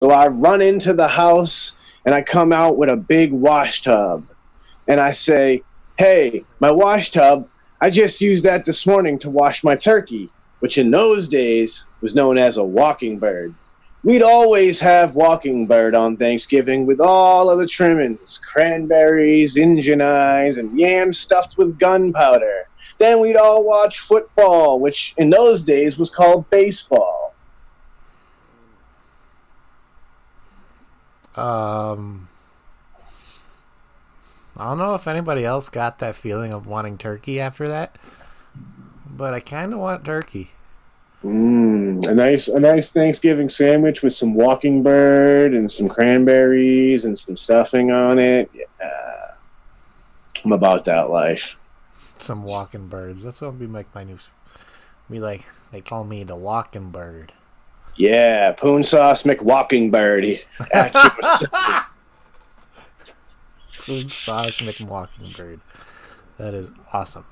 So I run into the house, and I come out with a big wash tub. And I say, hey, my wash tub, I just used that this morning to wash my turkey, which in those days was known as a walking bird. We'd always have walking bird on Thanksgiving with all of the trimmings, cranberries, Injun eyes, and yams stuffed with gunpowder. Then we'd all watch football, which in those days was called baseball. I don't know if anybody else got that feeling of wanting turkey after that, but I kind of want turkey. A nice Thanksgiving sandwich with some walking bird and some cranberries and some stuffing on it. Yeah, I'm about that life. Some walking birds. That's what would be like my new. Be like they call me the walking bird. Yeah, Poonsauce McWalkingbird. Poonsauce McWalkingbird. That is awesome.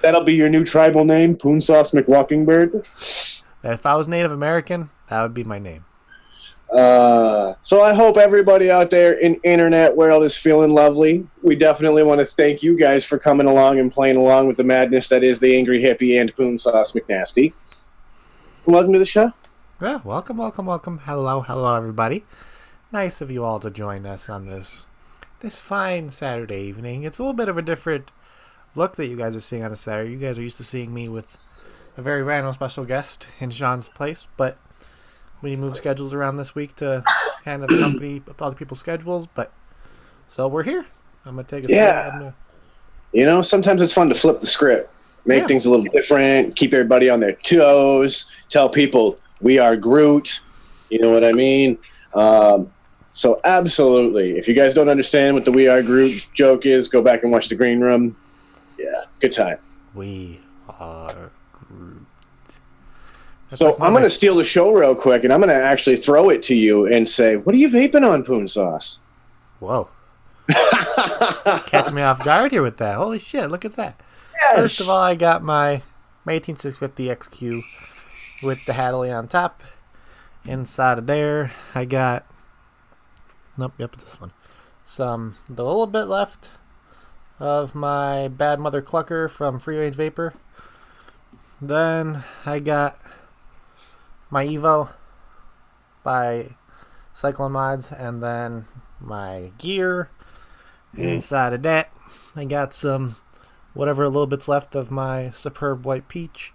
That'll be your new tribal name, Poonsauce McWalkingbird. If I was Native American, that would be my name. So I hope everybody out there in internet world is feeling lovely. We definitely want to thank you guys for coming along and playing along with the madness that is the Angry Hippie and Poonsauce McNasty. Welcome to the show. Yeah, welcome. Hello, everybody. Nice of you all to join us on this fine Saturday evening. It's a little bit of a different look that you guys are seeing on a Saturday. You guys are used to seeing me with a very random special guest in Sean's place, but we moved schedules around this week to kind of accompany other people's schedules. But so we're here. I'm gonna take a step. You know, sometimes it's fun to flip the script. Make things a little different, keep everybody on their toes, tell people we are Groot, you know what I mean? So absolutely, if you guys don't understand what the We Are Groot joke is, go back and watch The Green Room. Yeah, good time. We are Groot. So I'm going to steal the show real quick, and I'm going to actually throw it to you and say, what are you vaping on, Poonsauce? Whoa. Catch me off guard here with that. Holy shit, look at that. Yes. First of all, I got my 18650 XQ with the Hadley on top. Inside of there, I got... this one. The little bit left of my Bad Mother Clucker from Free Range Vapor. Then I got my Evo by Cyclone Mods, and then my gear. And inside of that, I got some whatever little bits left of my Superb White Peach.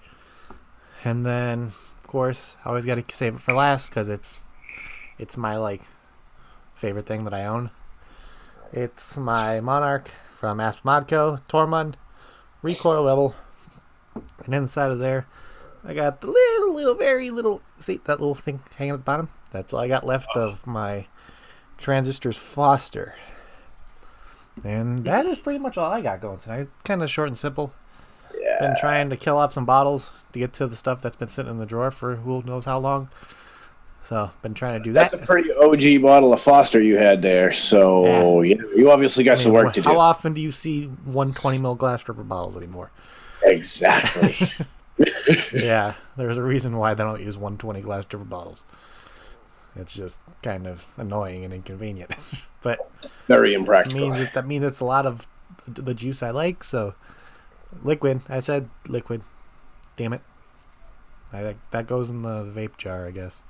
And then, of course, I always got to save it for last because it's my favorite thing that I own. It's my Monarch from Asp Modco, Tormund, recoil level. And inside of there, I got the very little, see that little thing hanging at the bottom? That's all I got left of my Transistors Foster. And that is pretty much all I got going tonight. Kind of short and simple. Yeah. Been trying to kill off some bottles to get to the stuff that's been sitting in the drawer for who knows how long. So, been trying to do that. That's a pretty OG bottle of Foster you had there. So, yeah, you obviously got some work to do. How often do you see 120 ml glass stripper bottles anymore? Exactly. Yeah, there's a reason why they don't use 120 glass stripper bottles. It's just kind of annoying and inconvenient. But very impractical. That means it's a lot of the juice I like. So, liquid. I said liquid. Damn it. That goes in the vape jar, I guess.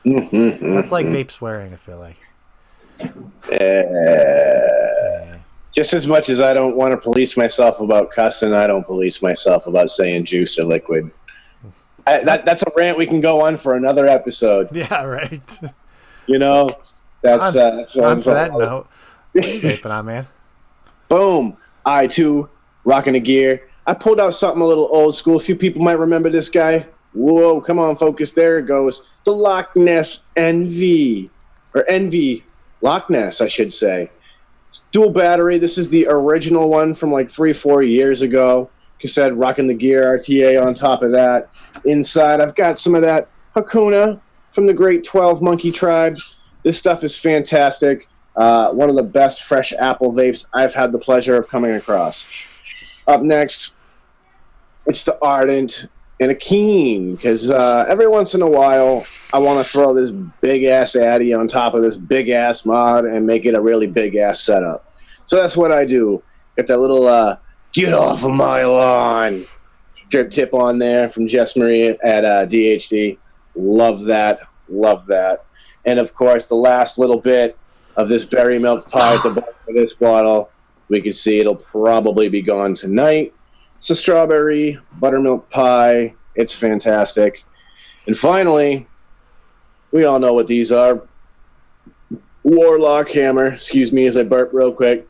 That's like vape swearing, I feel like. Just as much as I don't want to police myself about cussing, I don't police myself about saying juice or liquid. That's a rant we can go on for another episode. Yeah, right. You know, that's on to that note. What are you vaping on, man? Boom. I too, Rockin A Gear. I pulled out something a little old school. A few people might remember this guy. Whoa, come on, focus. There it goes. The Loch Ness NV. Or NV. Loch Ness, I should say. It's dual battery. This is the original one from 3-4 years ago. Like I said, Rockin A Gear RTA on top of that. Inside, I've got some of that Hakuna from the Great 12 Monkey Tribe. This stuff is fantastic. One of the best fresh apple vapes I've had the pleasure of coming across. Up next, it's the Ardent and a Keen, because every once in a while I want to throw this big-ass Addy on top of this big-ass mod and make it a really big-ass setup. So that's what I do. Got that little get off of my lawn drip tip on there from Jess Marie at DHD. Love that. Love that. And, of course, the last little bit of this berry milk pie at the bottom of this bottle, we can see it'll probably be gone tonight. It's a strawberry buttermilk pie. It's fantastic. And finally, we all know what these are. Warlock hammer. Excuse me as I burp real quick.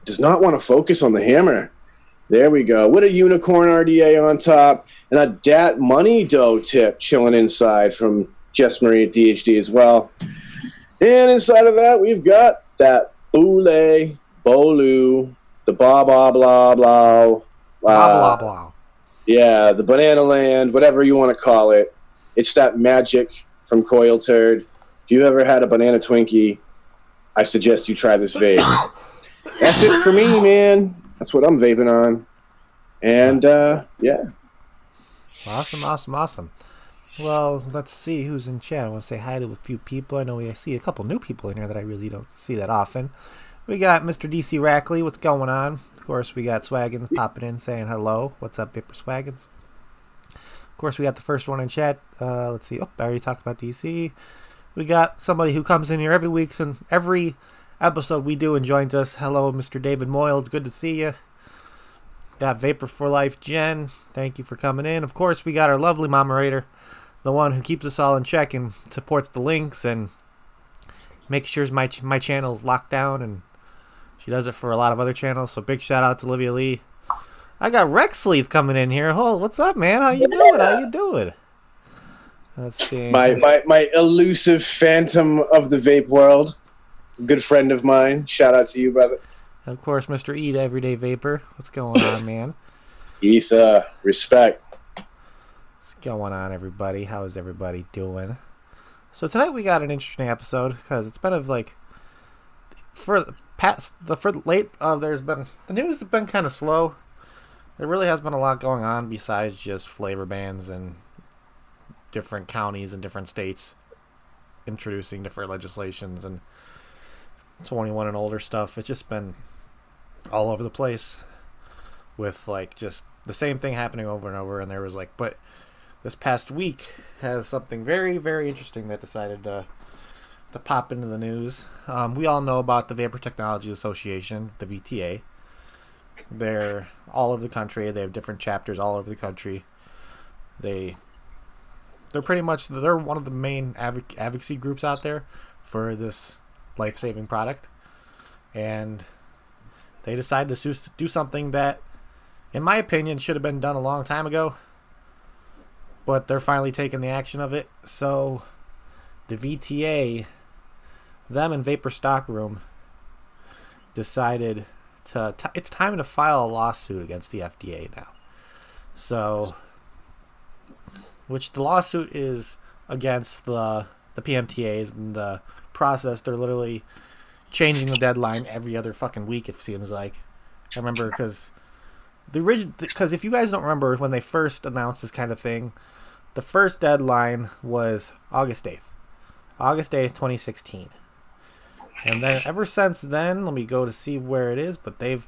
Does not want to focus on the hammer. There we go. With a unicorn RDA on top and a Dat Money Dough tip chilling inside from Jess Marie at DHD as well. And inside of that, we've got that Boule, Bolu, the blah, blah, blah, blah. Blah, blah, blah. Yeah, the Banana Land, whatever you want to call it. It's that magic from Coil Turd. If you've ever had a banana Twinkie, I suggest you try this vape. That's it for me, man. That's what I'm vaping on. And, yeah. Awesome. Well, let's see who's in chat. I want to say hi to a few people. I know I see a couple new people in here that I really don't see that often. We got Mr. DC Rackley. What's going on? Of course, we got Swaggins popping in saying hello. What's up, Vapor Swaggins? Of course, we got the first one in chat. Let's see. Oh, I already talked about DC. We got somebody who comes in here every week, and every episode we do and joins us. Hello, Mr. David Moyle. It's good to see you. Got Vapor for Life Jen. Thank you for coming in. Of course, we got our lovely moderator, the one who keeps us all in check and supports the links and makes sure my channel is locked down, and she does it for a lot of other channels. So big shout out to Olivia Lee. I got Rex Sleeth coming in here. Oh, what's up, man? How you doing? Let's see. My elusive phantom of the vape world. Good friend of mine. Shout out to you, brother. Of course, Mr. E, Everyday Vapor. What's going on, man? Isa, respect. What's going on, everybody? How is everybody doing? So tonight we got an interesting episode because it's been the news has been kind of slow. There really has been a lot going on besides just flavor bans and different counties and different states introducing different legislations and 21 and older stuff. It's just been all over the place with just the same thing happening over and over. And there was but this past week has something very, very interesting that decided to pop into the news. We all know about the Vapor Technology Association, the VTA. They're all over the country. They have different chapters all over the country. They're one of the main advocacy groups out there for this life-saving product, and they decided to do something that, in my opinion, should have been done a long time ago, but they're finally taking the action of it. So the VTA, them and Vapor Stockroom, decided it's time to file a lawsuit against the FDA now. So, which the lawsuit is against the PMTAs and the process. They're literally changing the deadline every other fucking week, it seems like. I remember because if you guys don't remember when they first announced this kind of thing, the first deadline was August 8th. August 8th, 2016. And then ever since then, let me go to see where it is, but they've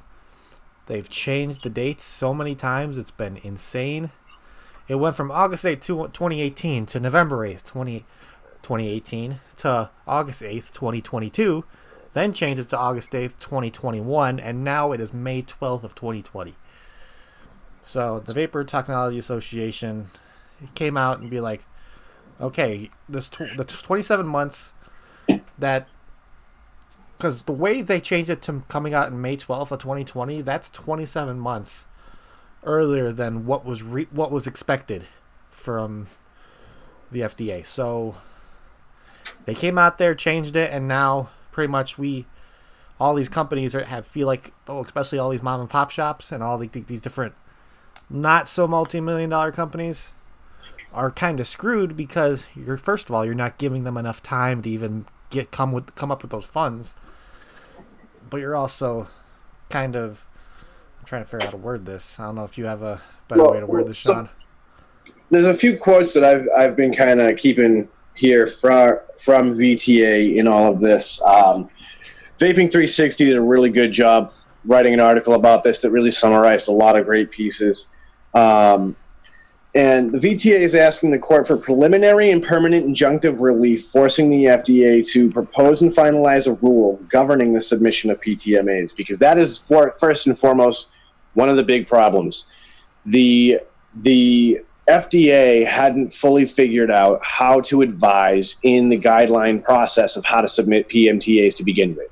changed the dates so many times, it's been insane. It went from August 8th, 2018 to November 8th, 2018 to August 8th, 2022, then changed it to August 8th, 2021, and now it is May 12th of 2020. So the Vapor Technology Association came out and be like, okay, the 27 months that, because the way they changed it to coming out in May 12th of 2020, that's 27 months earlier than what was expected from the FDA. So they came out there, changed it, and now pretty much all these companies feel like, especially all these mom and pop shops and all these different not so multi-million-dollar companies are kind of screwed because first of all, you're not giving them enough time to even come up with those funds. But you're also kind of, I'm trying to figure out how to word this. I don't know if you have a better way to word this, Sean. there's a few quotes that I've been kind of keeping here from VTA in all of this. Vaping 360 did a really good job writing an article about this that really summarized a lot of great pieces. And the VTA is asking the court for preliminary and permanent injunctive relief, forcing the FDA to propose and finalize a rule governing the submission of PTMAs, because that is, first and foremost, one of the big problems. The FDA hadn't fully figured out how to advise in the guideline process of how to submit PMTAs to begin with.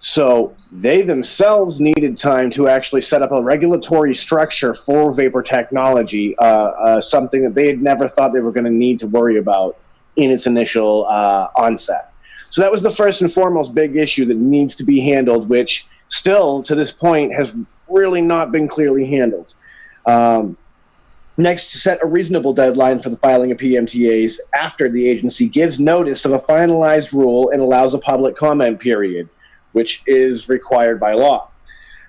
So they themselves needed time to actually set up a regulatory structure for vapor technology, something that they had never thought they were going to need to worry about in its initial onset. So that was the first and foremost big issue that needs to be handled, which still, to this point, has really not been clearly handled. Next, to set a reasonable deadline for the filing of PMTAs after the agency gives notice of a finalized rule and allows a public comment period, which is required by law.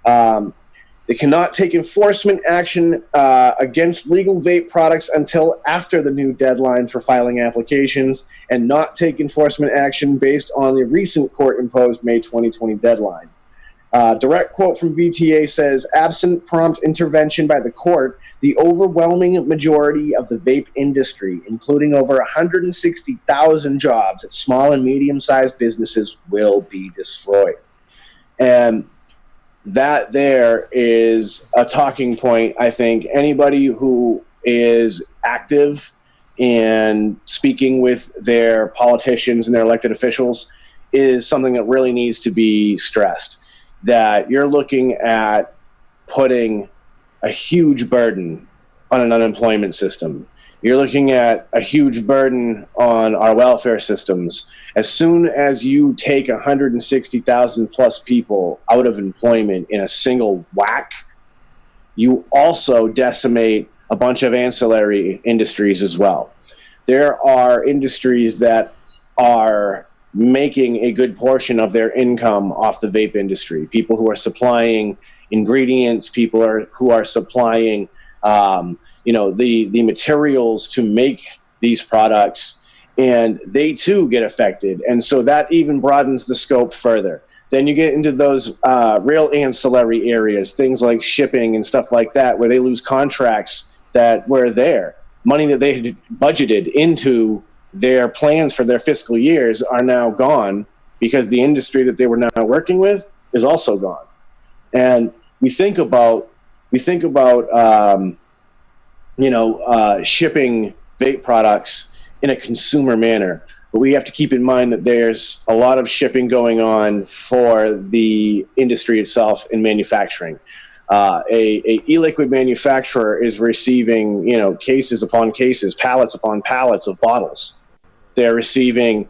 They cannot take enforcement action against legal vape products until after the new deadline for filing applications, and not take enforcement action based on the recent court-imposed May 2020 deadline. Direct quote from VTA says, absent prompt intervention by the court, the overwhelming majority of the vape industry, including over 160,000 jobs at small and medium-sized businesses, will be destroyed. And that there is a talking point. I think anybody who is active in speaking with their politicians and their elected officials is something that really needs to be stressed, that you're looking at putting a huge burden on an unemployment system. You're looking at a huge burden on our welfare systems. As soon as you take 160,000 plus people out of employment in a single whack, you also decimate a bunch of ancillary industries as well. There are industries that are making a good portion of their income off the vape industry. People who are supplying ingredients, who are supplying the materials to make these products, and they too get affected. And so that even broadens the scope further. Then you get into those real ancillary areas, things like shipping and stuff like that, where they lose contracts that were there. Money that they had budgeted into their plans for their fiscal years are now gone because the industry that they were now working with is also gone. And we think about shipping vape products in a consumer manner, but we have to keep in mind that there's a lot of shipping going on for the industry itself in manufacturing. A e-liquid manufacturer is receiving, cases upon cases, pallets upon pallets of bottles. They're receiving,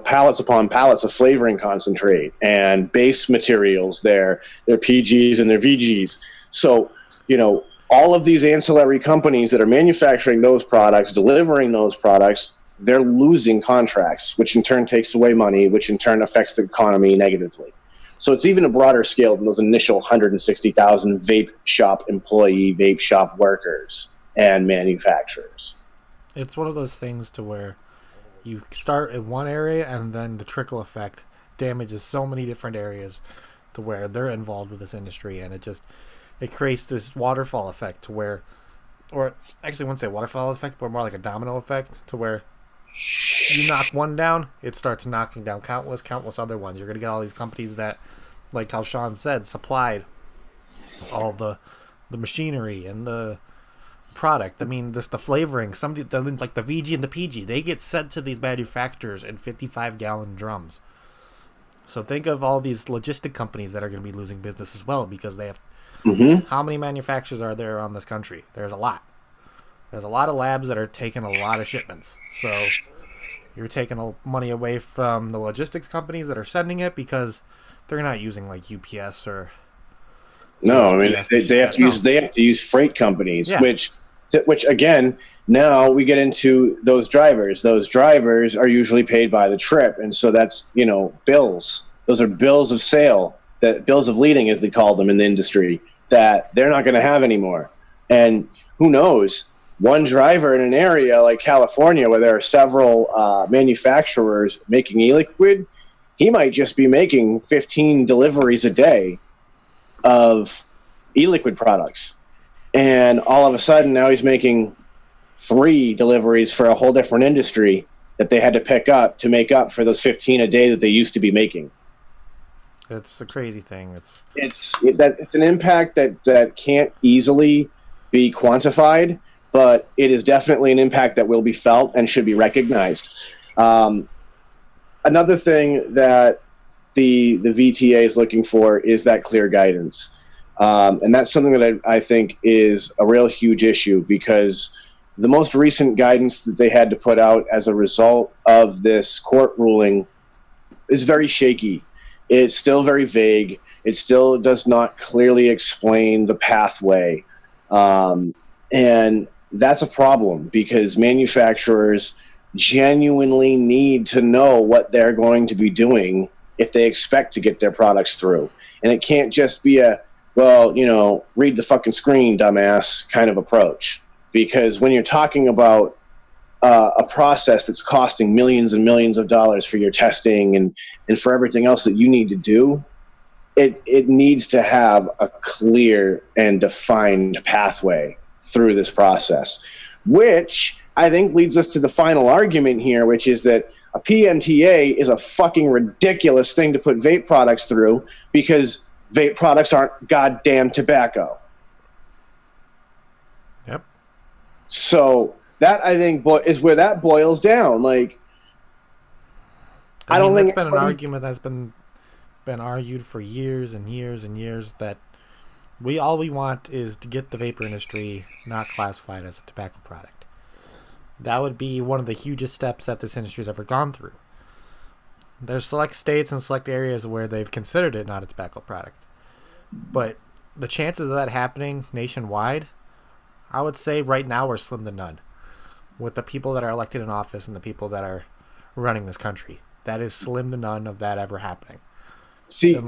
pallets upon pallets of flavoring concentrate and base materials, their PGs and their VGs. So, all of these ancillary companies that are manufacturing those products, delivering those products, they're losing contracts, which in turn takes away money, which in turn affects the economy negatively. So it's even a broader scale than those initial 160,000 vape shop employee, vape shop workers, and manufacturers. It's one of those things to where you start in one area and then the trickle effect damages so many different areas to where they're involved with this industry, and it creates this waterfall effect to where, or actually I wouldn't say waterfall effect, but more like a domino effect to where you knock one down, it starts knocking down countless other ones. You're going to get all these companies that, like how Sean said, supplied all the machinery and the product. I mean, the flavoring, like the VG and the PG, they get sent to these manufacturers in 55-gallon drums. So think of all these logistic companies that are going to be losing business as well, because they have... Mm-hmm. How many manufacturers are there around this country? There's a lot. There's a lot of labs that are taking a lot of shipments. So you're taking money away from the logistics companies that are sending it, because they're not using like UPS or... No, I mean, they have to use freight companies, yeah. which again, now we get into those drivers. Those drivers are usually paid by the trip, and so that's, bills. Those are bills of sale, bills of lading, as they call them in the industry, that they're not going to have anymore. And who knows, one driver in an area like California where there are several manufacturers making e-liquid, he might just be making 15 deliveries a day of e-liquid products. And all of a sudden now he's making 3 deliveries for a whole different industry that they had to pick up to make up for those 15 a day that they used to be making. It's a crazy thing. It's an impact that can't easily be quantified, but it is definitely an impact that will be felt and should be recognized. Another thing that the VTA is looking for is that clear guidance. And that's something that I think is a real huge issue, because the most recent guidance that they had to put out as a result of this court ruling is very shaky. It's still very vague. It still does not clearly explain the pathway. And that's a problem, because manufacturers genuinely need to know what they're going to be doing if they expect to get their products through. And it can't just be a, well, you know, read the fucking screen, dumbass kind of approach. Because when you're talking about a process that's costing millions and millions of dollars for your testing and for everything else that you need to do, it needs to have a clear and defined pathway through this process, which I think leads us to the final argument here, which is that a PMTA is a fucking ridiculous thing to put vape products through, because vape products aren't goddamn tobacco. Yep. So that, I think, is where that boils down. Like, I don't think that's been an argument that's been argued for years and years and years, that all we want is to get the vapor industry not classified as a tobacco product. That would be one of the hugest steps that this industry has ever gone through. There's select states and select areas where they've considered it not a tobacco product. But the chances of that happening nationwide, I would say right now, are slim to none. With the people that are elected in office and the people that are running this country, that is slim to none of that ever happening. See,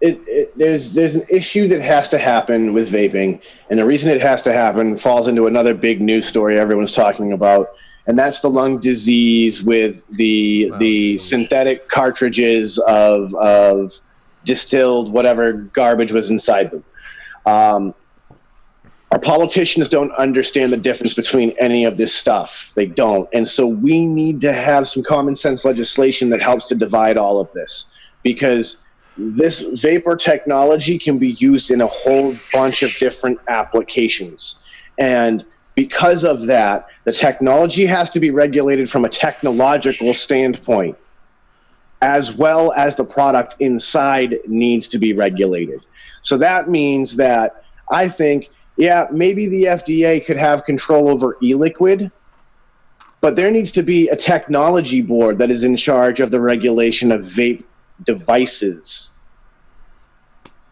there's an issue that has to happen with vaping, and the reason it has to happen falls into another big news story everyone's talking about, and that's the lung disease with the synthetic cartridges of distilled whatever garbage was inside them. Our politicians don't understand the difference between any of this stuff. They don't. And so we need to have some common sense legislation that helps to divide all of this, because this vapor technology can be used in a whole bunch of different applications. And because of that, the technology has to be regulated from a technological standpoint, as well as the product inside needs to be regulated. So that means that I think, yeah, maybe the FDA could have control over e-liquid, but there needs to be a technology board that is in charge of the regulation of vape devices.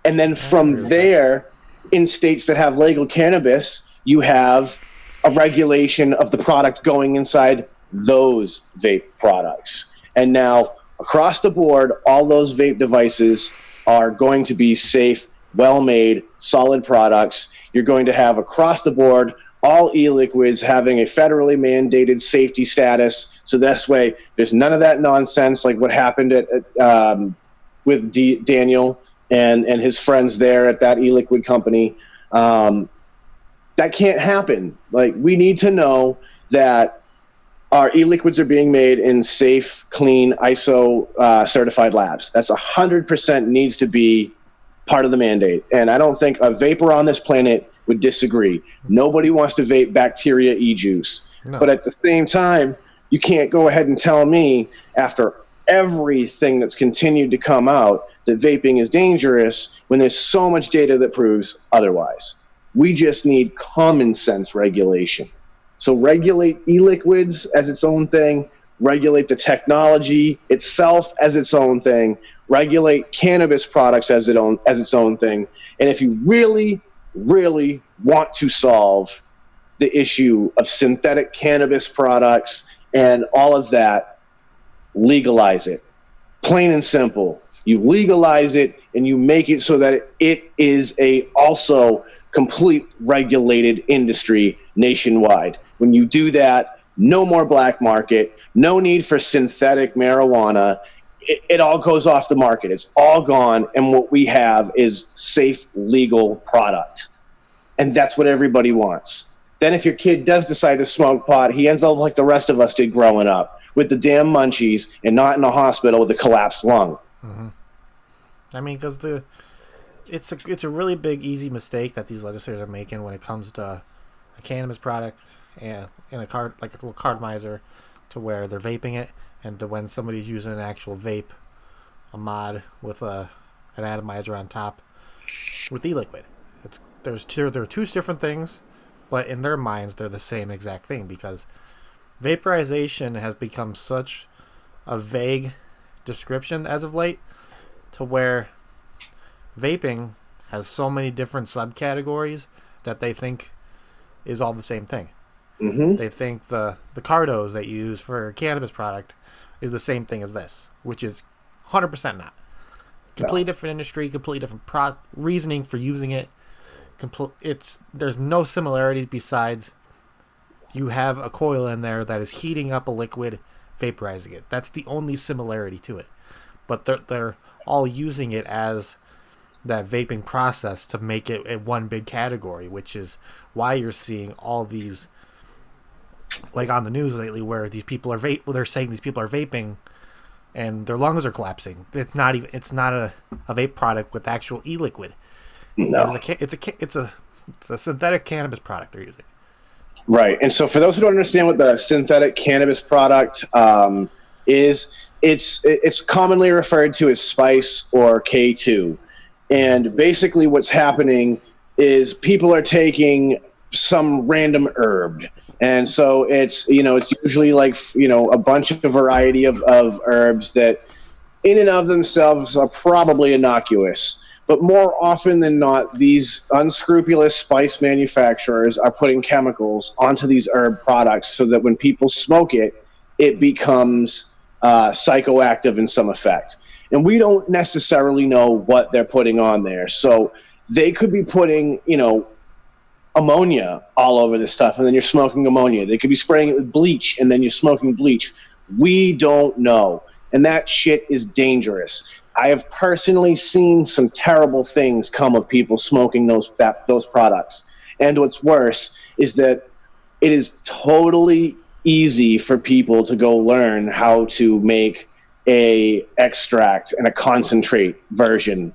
And then from there, in states that have legal cannabis, you have a regulation of the product going inside those vape products. And now, across the board, all those vape devices are going to be safe, well-made, solid products. You're going to have, across the board, all e-liquids having a federally mandated safety status. So this way, there's none of that nonsense like what happened with Daniel and his friends there at that e-liquid company. That can't happen. Like, we need to know that our e-liquids are being made in safe, clean, ISO certified labs. That's 100% needs to be part of the mandate. And I don't think a vapor on this planet would disagree. Nobody wants to vape bacteria e-juice. No. But at the same time, you can't go ahead and tell me, after everything that's continued to come out, that vaping is dangerous when there's so much data that proves otherwise. We just need common sense regulation. So regulate e-liquids as its own thing, regulate the technology itself as its own thing, regulate cannabis products as its own thing. And if you really, really want to solve the issue of synthetic cannabis products and all of that, legalize it. Plain and simple. You legalize it and you make it so that it is a also complete regulated industry nationwide. When you do that, no more black market, no need for synthetic marijuana. It all goes off the market. It's all gone, and what we have is safe, legal product. And that's what everybody wants. Then if your kid does decide to smoke pot, he ends up like the rest of us did growing up, with the damn munchies and not in a hospital with a collapsed lung. Mm-hmm. I mean, because it's a really big, easy mistake that these legislators are making when it comes to a cannabis product and in a card, like a little cartomizer, to where they're vaping it, and to when somebody's using an actual vape, a mod with an atomizer on top with e-liquid. There are two different things, but in their minds they're the same exact thing, because vaporization has become such a vague description as of late, to where vaping has so many different subcategories that they think is all the same thing. Mm-hmm. They think the cardos that you use for a cannabis product is the same thing as this, which is 100% not. Completely different industry, completely different reasoning for using it. There's no similarities besides you have a coil in there that is heating up a liquid, vaporizing it. That's the only similarity to it. But they're all using it as that vaping process to make it a one big category, which is why you're seeing all these, like on the news lately, where these people are they're saying these people are vaping and their lungs are collapsing. It's not a vape product with actual e-liquid. No. It's a synthetic cannabis product they're using. Right. And so for those who don't understand what the synthetic cannabis product is, it's commonly referred to as spice or K2. And basically what's happening is people are taking some random herb. And so it's usually like, a bunch of variety of herbs that in and of themselves are probably innocuous. But more often than not, these unscrupulous spice manufacturers are putting chemicals onto these herb products so that when people smoke it, it becomes psychoactive in some effect. And we don't necessarily know what they're putting on there. So they could be putting, ammonia all over this stuff, and then you're smoking ammonia. They could be spraying it with bleach, and then you're smoking bleach. We don't know. And that shit is dangerous. I have personally seen some terrible things come of people smoking those products. And what's worse is that it is totally easy for people to go learn how to make a extract and a concentrate version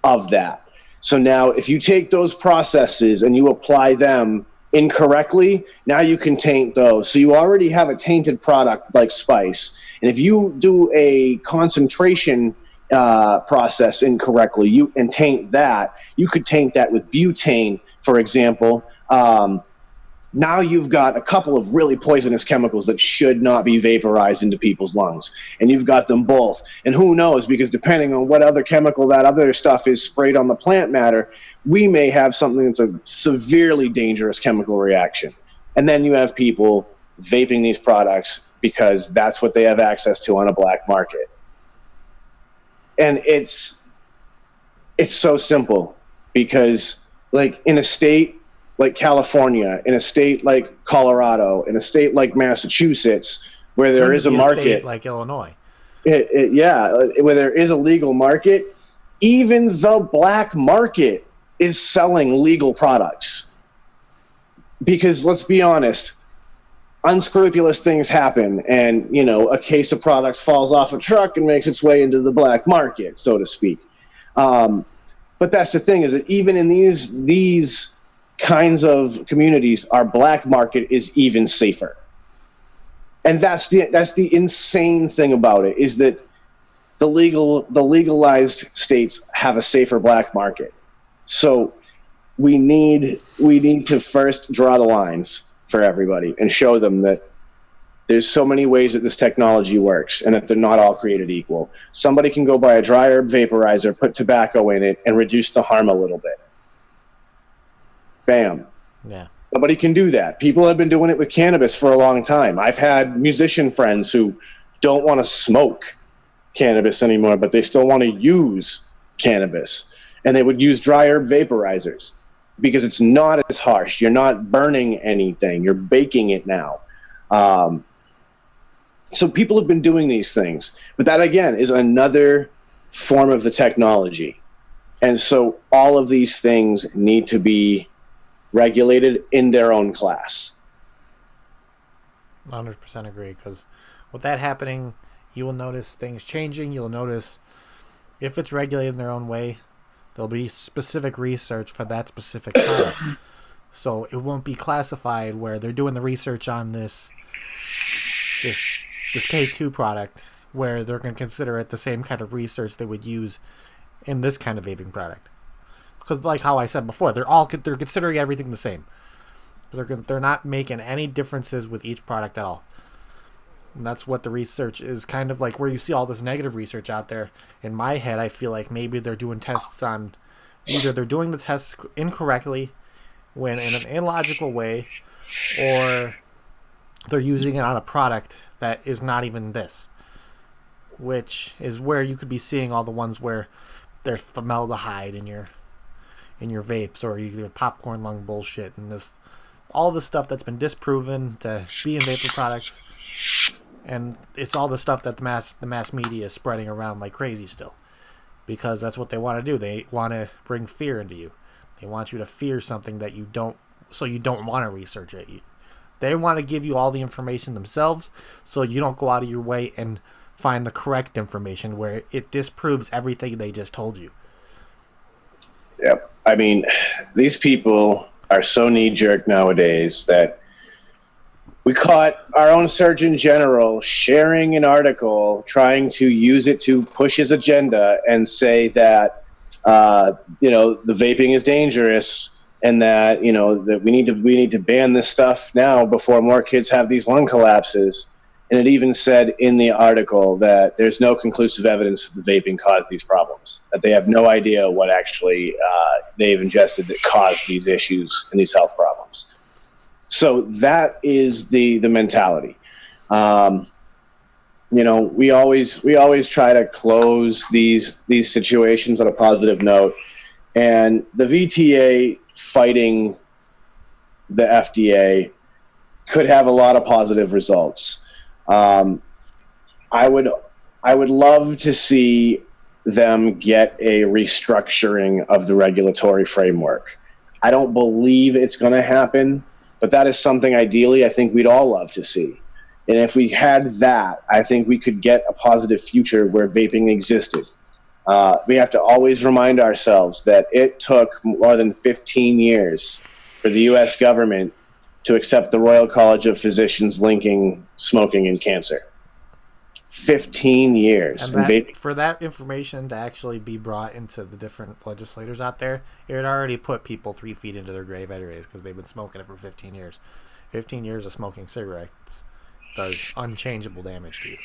of that. So now if you take those processes and you apply them incorrectly, now you can taint those. So you already have a tainted product like spice. And if you do a concentration process incorrectly, and taint that, you could taint that with butane, for example. Now you've got a couple of really poisonous chemicals that should not be vaporized into people's lungs, and you've got them both. And who knows, because depending on what other chemical that other stuff is sprayed on the plant matter, we may have something that's a severely dangerous chemical reaction. And then you have people vaping these products because that's what they have access to on a black market. And it's so simple, because like in a state like California, in a state like Colorado, in a state like Massachusetts, where there is a market like Illinois, where there is a legal market, even the black market is selling legal products. Because let's be honest, unscrupulous things happen, and a case of products falls off a truck and makes its way into the black market, so to speak. But that's the thing, is that even in these kinds of communities, our black market is even safer. And that's the insane thing about it, is that the legalized states have a safer black market. So we need to first draw the lines for everybody and show them that there's so many ways that this technology works, and that they're not all created equal. Somebody can go buy a dry herb vaporizer, put tobacco in it, and reduce the harm a little bit. Bam. Yeah. Somebody can do that. People have been doing it with cannabis for a long time. I've had musician friends who don't want to smoke cannabis anymore, but they still want to use cannabis, and they would use dry herb vaporizers. because it's not as harsh. You're not burning anything. You're baking it now. So people have been doing these things. But that, again, is another form of the technology. And so all of these things need to be regulated in their own class. 100% agree, because with that happening, you will notice things changing. You'll notice if it's regulated in their own way, there'll be specific research for that specific product. So it won't be classified where they're doing the research on this K2 product, where they're going to consider it the same kind of research they would use in this kind of vaping product. Because like how I said before, they're considering everything the same. They're not making any differences with each product at all. And that's what the research is kind of like, where you see all this negative research out there. In my head, I feel like maybe they're doing tests on, either they're doing the tests incorrectly, when in an illogical way, or they're using it on a product that is not even this. Which is where you could be seeing all the ones where there's formaldehyde in your vapes, or your popcorn lung bullshit, and this, all the stuff that's been disproven to be in vapor products, and it's all the stuff that the mass media is spreading around like crazy still, because that's what they want to do. They want to bring fear into you. They want you to fear something that you don't, so you don't want to research it. They want to give you all the information themselves, so you don't go out of your way and find the correct information where it disproves everything they just told you. Yep. I mean, these people are so knee-jerk nowadays that we caught our own Surgeon General sharing an article trying to use it to push his agenda and say that, the vaping is dangerous, and that, that we need to ban this stuff now before more kids have these lung collapses. And it even said in the article that there's no conclusive evidence that the vaping caused these problems, that they have no idea what actually they've ingested that caused these issues and these health problems. So that is the mentality. We always try to close these situations on a positive note, and the VTA fighting the FDA could have a lot of positive results. I would love to see them get a restructuring of the regulatory framework. I don't believe it's going to happen, but that is something ideally I think we'd all love to see. And if we had that, I think we could get a positive future where vaping existed. We have to always remind ourselves that it took more than 15 years for the U.S. government to accept the Royal College of Physicians linking smoking and cancer. 15 years. And for that information to actually be brought into the different legislators out there, it had already put people 3 feet into their grave anyways, because they've been smoking it for 15 years. 15 years of smoking cigarettes does unchangeable damage to you.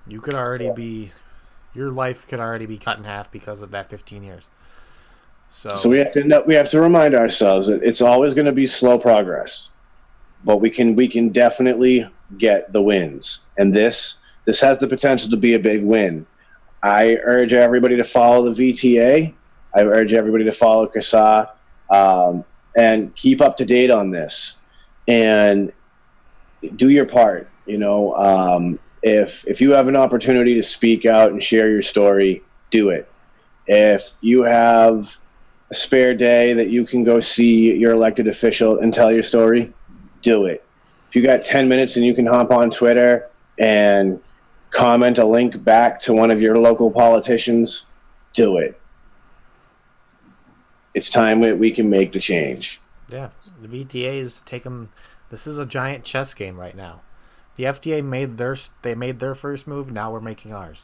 You could already be... Your life could already be cut in half because of that 15 years. So we have to remind ourselves that it's always going to be slow progress, but we can definitely get the wins, and this has the potential to be a big win. I urge everybody to follow the VTA. I urge everybody to follow CASA, and keep up to date on this, and do your part. If you have an opportunity to speak out and share your story, do it. If you have a spare day that you can go see your elected official and tell your story, do it. If you got 10 minutes and you can hop on Twitter and comment a link back to one of your local politicians, do it. It's time we can make the change. Yeah, the VTA is taking... This is a giant chess game right now. The FDA made their first move, now we're making ours.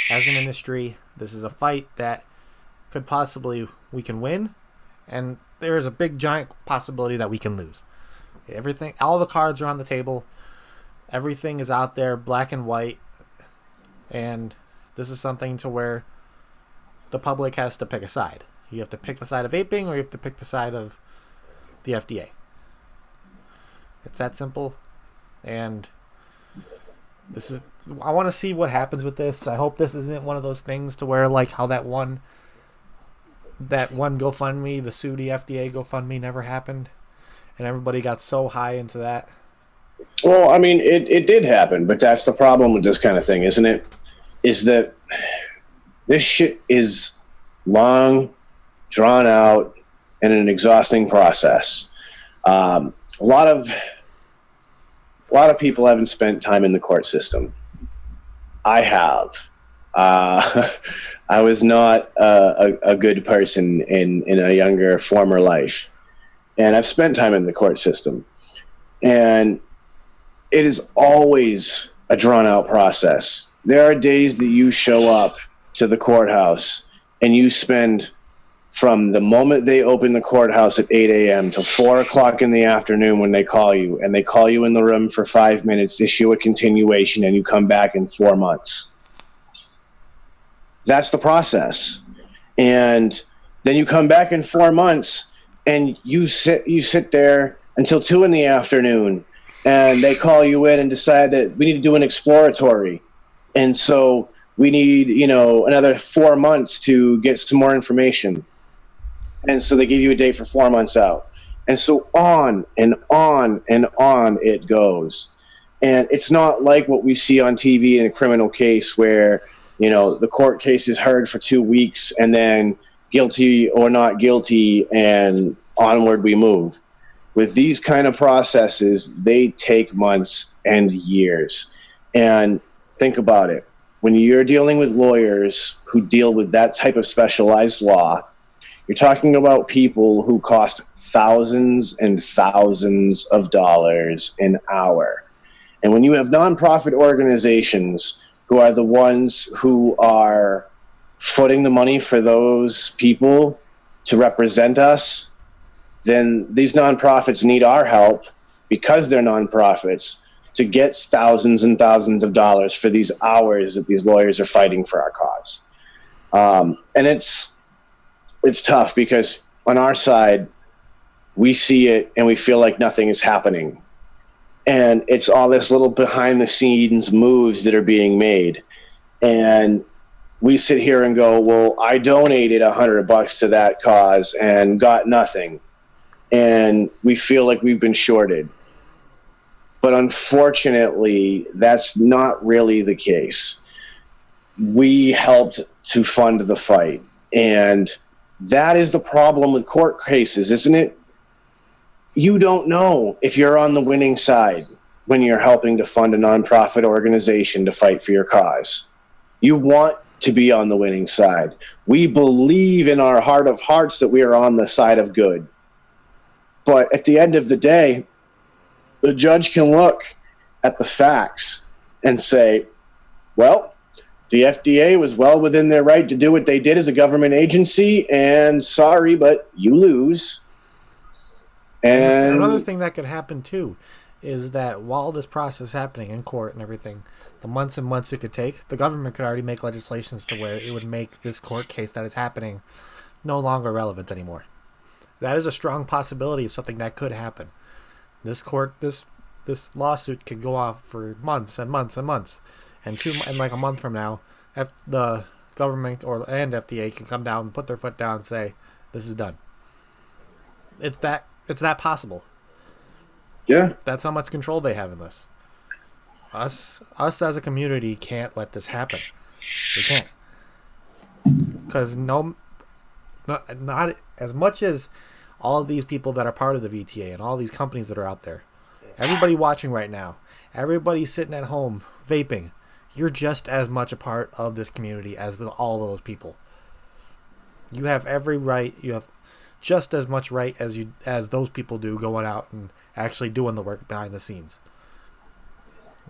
As an industry, this is a fight that could possibly we can win, and there is a big giant possibility that we can lose. Everything, all the cards are on the table. Everything is out there, black and white, and this is something to where the public has to pick a side. You have to pick the side of vaping, or you have to pick the side of the FDA. It's that simple. And I want to see what happens with this. I hope this isn't one of those things to where, like how that one that one GoFundMe, the Sue the FDA GoFundMe, never happened, and everybody got so high into that? Well, I mean, it did happen, but that's the problem with this kind of thing, isn't it? Is that this shit is long, drawn out, and an exhausting process. A lot of people haven't spent time in the court system. I have. I was not a good person in a younger, former life, and I've spent time in the court system, and it is always a drawn-out process. There are days that you show up to the courthouse and you spend from the moment they open the courthouse at 8 a.m. till 4 o'clock in the afternoon when they call you, and they call you in the room for 5 minutes, issue a continuation, and you come back in 4 months. That's the process. And then you come back in 4 months and you sit there until 2 in the afternoon, and they call you in and decide that we need to do an exploratory. And so we need, another 4 months to get some more information. And so they give you a date for 4 months out. And so on and on and on it goes. And it's not like what we see on TV in a criminal case where, the court case is heard for 2 weeks and then guilty or not guilty and onward we move. With these kind of processes, they take months and years. And think about it. When you're dealing with lawyers who deal with that type of specialized law, you're talking about people who cost thousands and thousands of dollars an hour. And when you have nonprofit organizations who are the ones who are footing the money for those people to represent us, then these nonprofits need our help, because they're nonprofits, to get thousands and thousands of dollars for these hours that these lawyers are fighting for our cause. And it's tough because on our side, we see it and we feel like nothing is happening. And it's all this little behind the scenes moves that are being made. And we sit here and go, well, I donated $100 to that cause and got nothing. And we feel like we've been shorted. But unfortunately, that's not really the case. We helped to fund the fight. And that is the problem with court cases, isn't it? You don't know if you're on the winning side when you're helping to fund a nonprofit organization to fight for your cause. You want to be on the winning side. We believe in our heart of hearts that we are on the side of good. But at the end of the day, the judge can look at the facts and say, well, the FDA was well within their right to do what they did as a government agency, and sorry, but you lose. And another thing that could happen too is that while this process is happening in court and everything, the months and months it could take, the government could already make legislations to where it would make this court case that is happening no longer relevant anymore. That is a strong possibility of something that could happen. This lawsuit could go off for months and months and months, and like a month from now, the government and FDA can come down and put their foot down and say, "This is done." It's that possible. Yeah, that's how much control they have in this. Us as a community can't let this happen. We can't, because not as much as all of these people that are part of the VTA and all these companies that are out there, everybody watching right now, everybody sitting at home vaping, you're just as much a part of this community as all of those people. You have every right. You have just as much right as those people do going out and actually doing the work behind the scenes.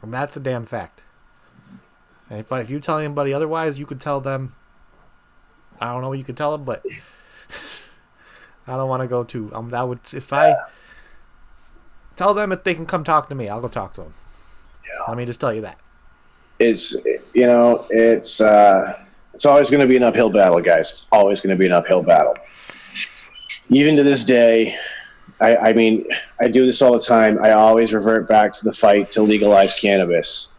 And that's a damn fact. And if you tell anybody otherwise, you could tell them, I don't know what you could tell them, but I don't want to go to if I tell them if they can come talk to me, I'll go talk to them. Yeah. Let me just tell you that. It's always going to be an uphill battle, guys. It's always going to be an uphill battle. Even to this day, I mean, I do this all the time. I always revert back to the fight to legalize cannabis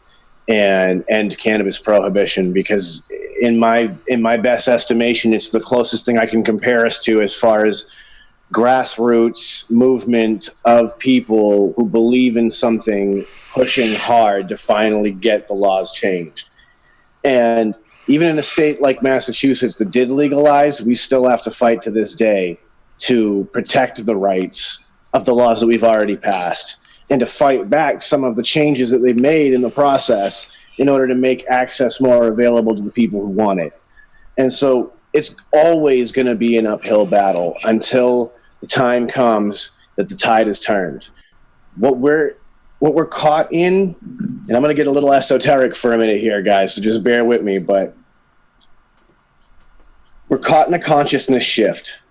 and end cannabis prohibition, because in my best estimation, it's the closest thing I can compare us to as far as grassroots movement of people who believe in something pushing hard to finally get the laws changed. And even in a state like Massachusetts that did legalize, we still have to fight to this day to protect the rights of the laws that we've already passed and to fight back some of the changes that they've made in the process in order to make access more available to the people who want it. And so it's always going to be an uphill battle until the time comes that the tide is turned. What we're caught in, and I'm going to get a little esoteric for a minute here, guys, so just bear with me, but we're caught in a consciousness shift.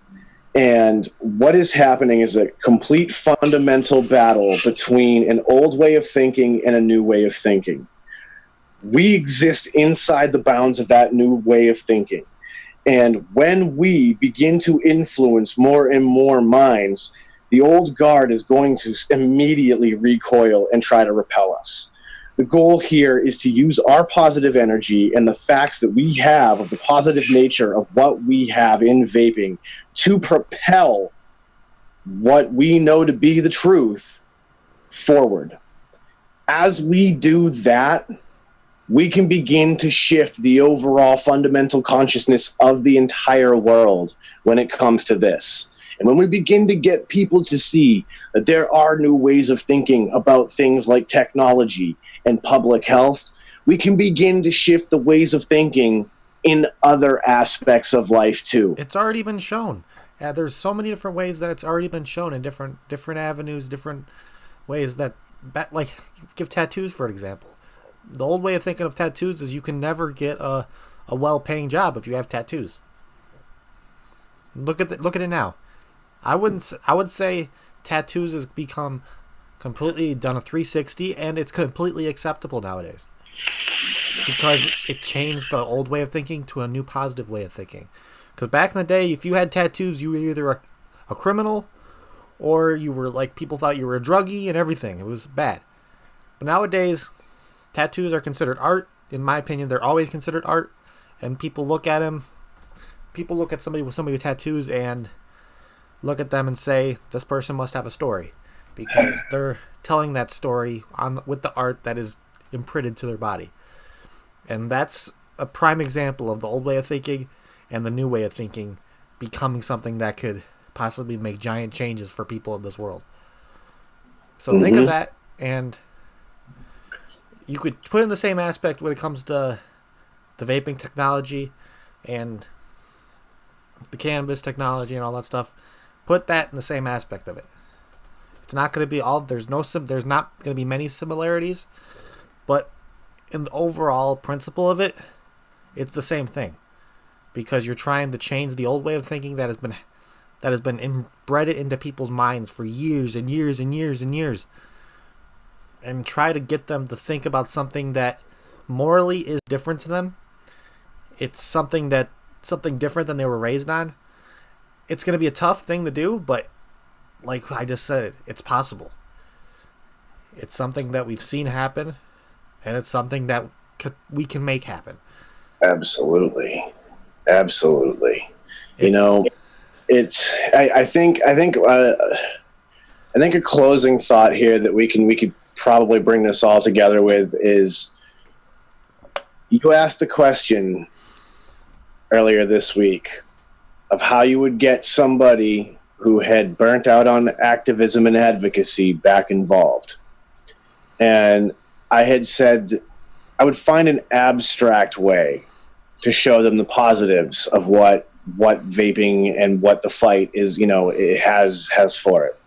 And what is happening is a complete fundamental battle between an old way of thinking and a new way of thinking. We exist inside the bounds of that new way of thinking. And when we begin to influence more and more minds, the old guard is going to immediately recoil and try to repel us. The goal here is to use our positive energy and the facts that we have of the positive nature of what we have in vaping to propel what we know to be the truth forward. As we do that, we can begin to shift the overall fundamental consciousness of the entire world when it comes to this. And when we begin to get people to see that there are new ways of thinking about things like technology and public health, we can begin to shift the ways of thinking in other aspects of life too. It's already been shown. There's so many different ways that it's already been shown in different avenues, different ways that, like, give tattoos for an example. The old way of thinking of tattoos is you can never get a well-paying job if you have tattoos. Look at it now. I would say tattoos has become completely done a 360, and it's completely acceptable nowadays because it changed the old way of thinking to a new positive way of thinking. Because back in the day, if you had tattoos, you were either a criminal or you were like, people thought you were a druggie and everything. It was bad. But nowadays, tattoos are considered art. In my opinion, they're always considered art. And people look at them. People look at somebody with tattoos and look at them and say, this person must have a story, because they're telling that story with the art that is imprinted to their body. And that's a prime example of the old way of thinking and the new way of thinking becoming something that could possibly make giant changes for people in this world. So think of that, and you could put in the same aspect when it comes to the vaping technology and the cannabis technology and all that stuff. Put that in the same aspect of it. It's not going to be there's not going to be many similarities, but in the overall principle of it, it's the same thing, because you're trying to change the old way of thinking that has been inbred into people's minds for years and years and years and years, and try to get them to think about something that morally is different to them. It's something different than they were raised on. It's going to be a tough thing to do, but like I just said, it's possible. It's something that we've seen happen, and it's something that we can make happen. Absolutely. You know, I think a closing thought here that we could probably bring this all together with is, you asked the question earlier this week of how you would get somebody who had burnt out on activism and advocacy back involved. And I had said I would find an abstract way to show them the positives of what vaping and what the fight is, it has for it.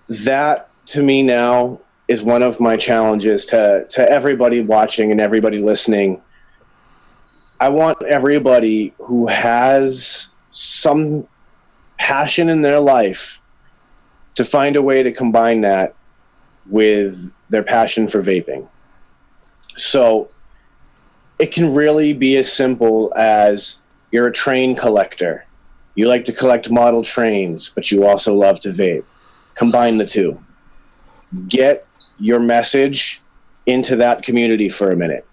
That, to me now, is one of my challenges to everybody watching and everybody listening. I want everybody who has some passion in their life to find a way to combine that with their passion for vaping. So it can really be as simple as, you're a train collector. You like to collect model trains, but you also love to vape. Combine the two. Get your message into that community for a minute.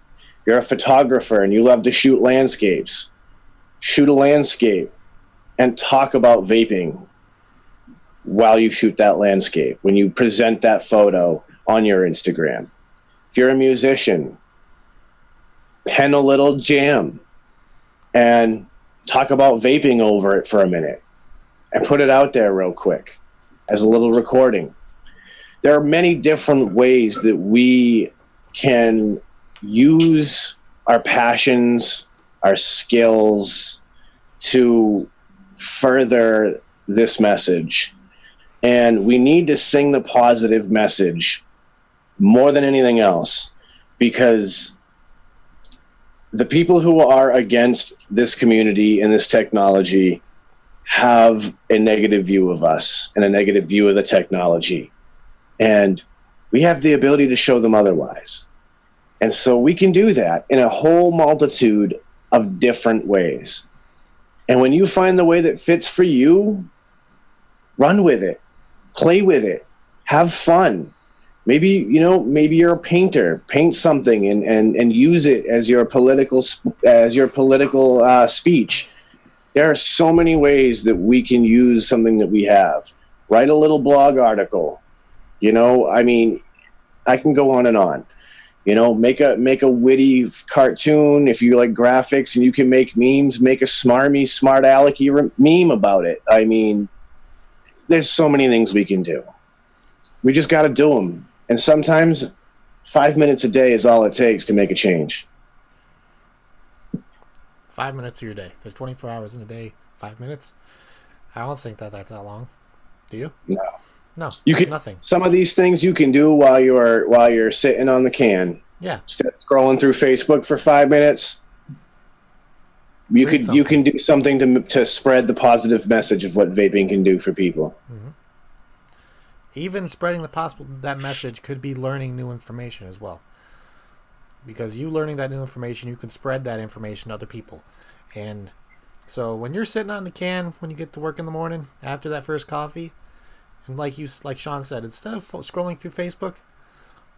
You're a photographer and you love to shoot landscapes. Shoot a landscape and talk about vaping while you shoot that landscape, when you present that photo on your Instagram. If you're a musician, pen a little jam and talk about vaping over it for a minute and put it out there real quick as a little recording. There are many different ways that we can use our passions, our skills to further this message. And we need to sing the positive message more than anything else, because the people who are against this community and this technology have a negative view of us and a negative view of the technology. And we have the ability to show them otherwise. And so we can do that in a whole multitude of different ways. And when you find the way that fits for you, run with it, play with it, have fun. Maybe, you know, maybe you're a painter, paint something and use it as your political speech. There are so many ways that we can use something that we have. Write a little blog article. You know, I mean, I can go on and on. You know, make a witty cartoon if you like graphics, and you can make memes. Make a smart alecky meme about it. I mean, there's so many things we can do. We just got to do them. And sometimes 5 minutes a day is all it takes to make a change. 5 minutes of your day. There's 24 hours in a day. 5 minutes? I don't think that's that long. Do you? No. You can nothing. Some of these things you can do while you're sitting on the can. Yeah. Instead of scrolling through Facebook for 5 minutes, you can do something to spread the positive message of what vaping can do for people. Mm-hmm. Even spreading that message could be learning new information as well. Because you learning that new information, you can spread that information to other people. And so when you're sitting on the can, when you get to work in the morning, after that first coffee, and like Sean said, instead of scrolling through Facebook,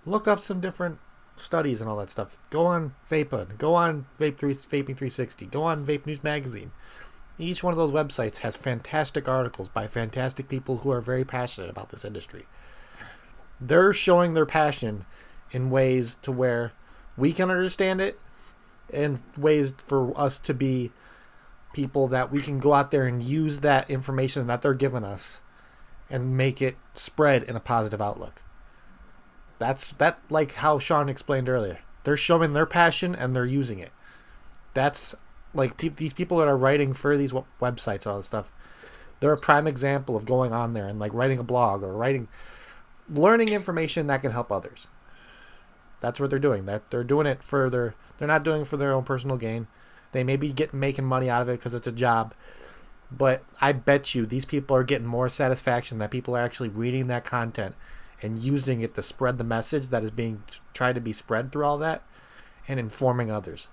look up some different studies and all that stuff. Go on Vaping, go on Vaping 360, go on Vape News Magazine. Each one of those websites has fantastic articles by fantastic people who are very passionate about this industry. They're showing their passion in ways to where we can understand it, and ways for us to be people that we can go out there and use that information that they're giving us and make it spread in a positive outlook. That's like how Sean explained earlier. They're showing their passion and they're using it. That's like these people that are writing for these websites and all this stuff. They're a prime example of going on there and like writing a blog or learning information that can help others. That's what they're doing. They're doing it they're not doing it for their own personal gain. They may be making money out of it because it's a job. But I bet you these people are getting more satisfaction that people are actually reading that content and using it to spread the message that is being tried to be spread through all that and informing others.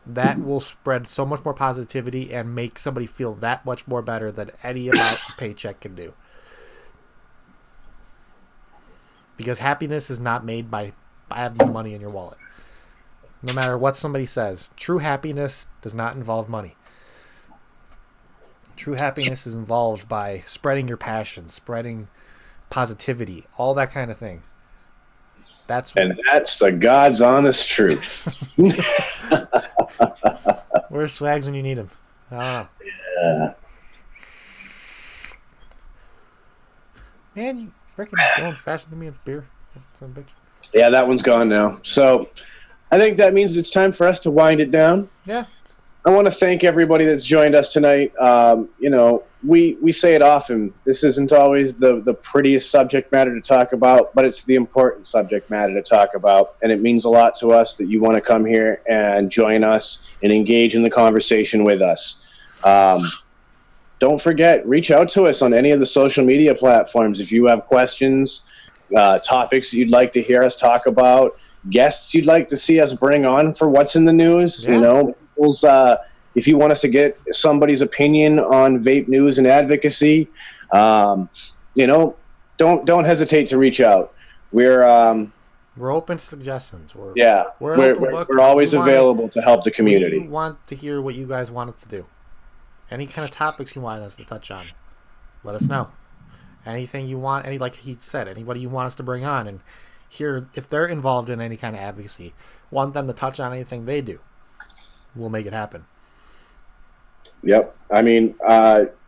That will spread so much more positivity and make somebody feel that much more better than any amount a paycheck can do. Because happiness is not made by having money in your wallet. No matter what somebody says, true happiness does not involve money. True happiness is involved by spreading your passion, spreading positivity, all that kind of thing. That's the God's honest truth. Where's Swags when you need him? Yeah. Man, you freaking going faster than me with beer. Yeah, that one's gone now. So I think that means it's time for us to wind it down. Yeah. I want to thank everybody that's joined us tonight. You know, we say it often. This isn't always the prettiest subject matter to talk about, but it's the important subject matter to talk about. And it means a lot to us that you want to come here and join us and engage in the conversation with us. Don't forget, reach out to us on any of the social media platforms if you have questions, topics that you'd like to hear us talk about, guests you'd like to see us bring on for what's in the news. Yeah. You know, if you want us to get somebody's opinion on vape news and advocacy, you know, don't hesitate to reach out. We're We're open to suggestions. We're we're, an open book. we're always available to help the community. We want to hear what you guys want us to do. Any kind of topics you want us to touch on, let us know. Anything you want, like he said, anybody you want us to bring on and hear if they're involved in any kind of advocacy, want them to touch on anything they do, we'll make it happen. Yep. I mean,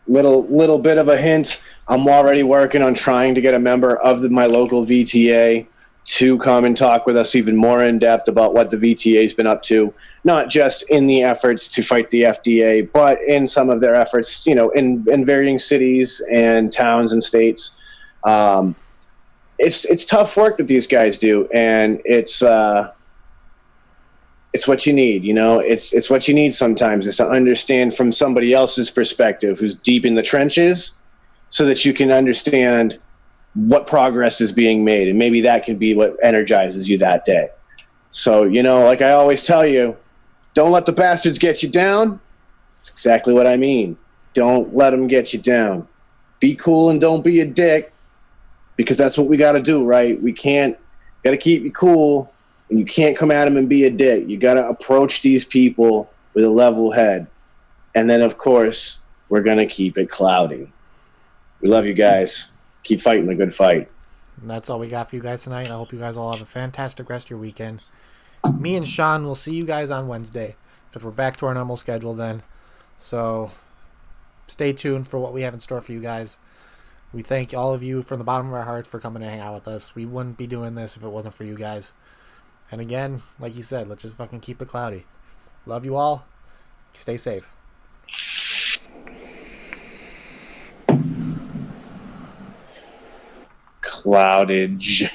little bit of a hint. I'm already working on trying to get a member of my local VTA to come and talk with us even more in depth about what the VTA's been up to, not just in the efforts to fight the FDA, but in some of their efforts, in varying cities and towns and states. It's tough work that these guys do, and it's what you need, it's what you need sometimes, is to understand from somebody else's perspective who's deep in the trenches, so that you can understand what progress is being made, and maybe that can be what energizes you that day. So, like I always tell you, don't let the bastards get you down. That's exactly what I mean. Don't let them get you down. Be cool and don't be a dick, because that's what we got to do, right? Got to keep you cool, and you can't come at them and be a dick. You got to approach these people with a level head. And then, of course, we're going to keep it cloudy. We love you guys. Keep fighting the good fight. And that's all we got for you guys tonight. I hope you guys all have a fantastic rest of your weekend. Me and Sean will see you guys on Wednesday, because we're back to our normal schedule then. So stay tuned for what we have in store for you guys. We thank all of you from the bottom of our hearts for coming to hang out with us. We wouldn't be doing this if it wasn't for you guys. And again, like you said, let's just fucking keep it cloudy. Love you all. Stay safe. Cloudage.